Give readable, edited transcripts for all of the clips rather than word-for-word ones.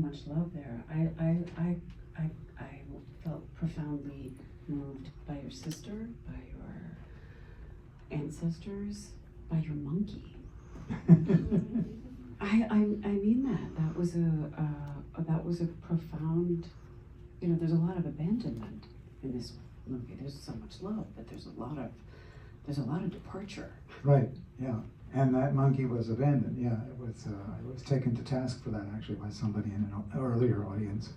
much love there. I felt profoundly moved by your sister, by your ancestors, by your monkey. I mean that. That was a profound, there's a lot of abandonment in this movie. There's so much love, but there's a lot of departure. Right, yeah. And that monkey was abandoned, yeah. It was taken to task for that actually by somebody in an earlier audience.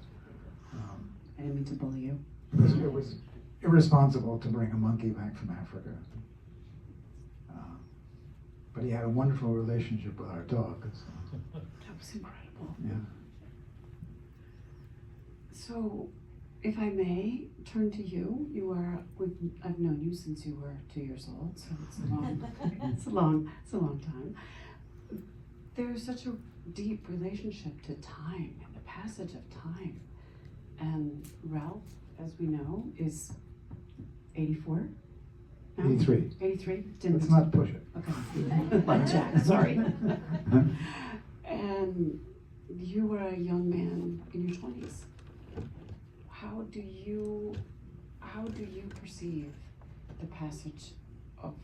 I didn't mean to bully you. It was irresponsible to bring a monkey back from Africa. But he had a wonderful relationship with our dog. So. That was incredible. Yeah. So, if I may turn to you, I've known you since you were 2 years old, so it's a long time. There's such a deep relationship to time and the passage of time. And Ralph, as we know, is 84? No? 83. 83? Let's not push it. Okay. Like Jack, sorry. And you were a young man in your 20s. How do you perceive the passage of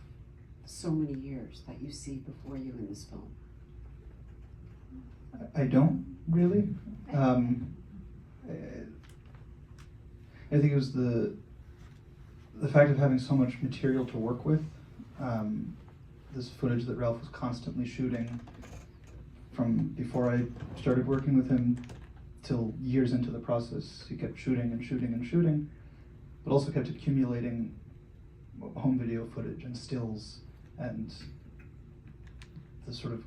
so many years that you see before you in this film? I don't really. I think it was the fact of having so much material to work with. This footage that Ralph was constantly shooting from before I started working with him till years into the process. He kept shooting and shooting and shooting, but also kept accumulating home video footage and stills, and the sort of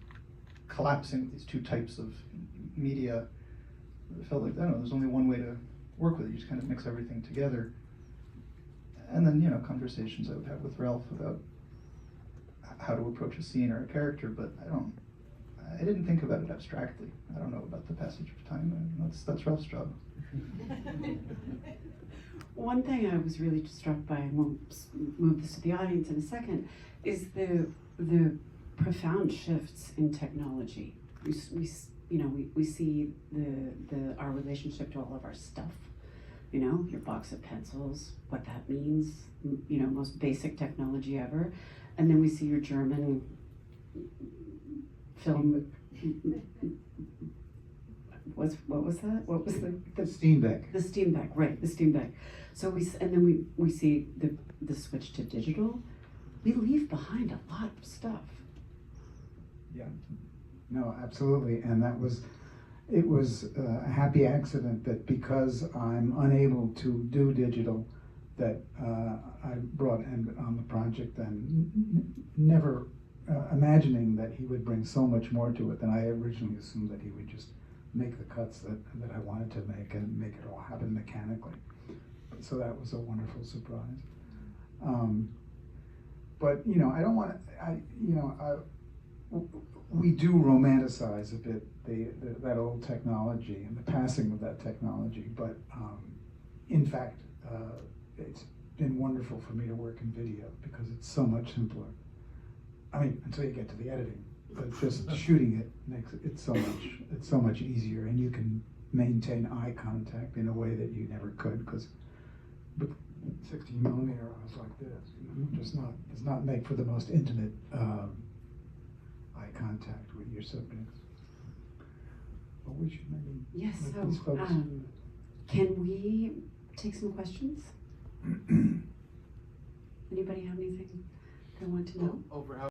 collapsing of these two types of media. It felt like, I don't know, there's only one way to work with it. You just kind of mix everything together. And then, conversations I would have with Ralph about how to approach a scene or a character, but I didn't think about it abstractly. I don't know about the passage of time, and that's Ralph's job. One thing I was really struck by, and we'll move this to the audience in a second, is the profound shifts in technology. We see our relationship to all of our stuff. Your box of pencils, what that means, most basic technology ever. And then we see your German film. What was that? What was the Steenbeck. The Steenbeck, right? The Steenbeck. So we see the switch to digital. We leave behind a lot of stuff. Yeah. No, absolutely, and it was a happy accident that because I'm unable to do digital, that I brought Emmet on the project, and never imagining that he would bring so much more to it than I originally assumed, that he would just make the cuts that I wanted to make and make it all happen mechanically. So that was a wonderful surprise. But I don't want to. We do romanticize a bit that old technology and the passing of that technology, but in fact, it's been wonderful for me to work in video because it's so much simpler. I mean, until you get to the editing, but just shooting it makes it so much easier, and you can maintain eye contact in a way that you never could, because with 16 millimeter, I was like this, does not make for the most intimate eye contact with your subjects. But we should maybe Yes. let these So, folks. can we take some questions? Anybody have anything they want to know? Over how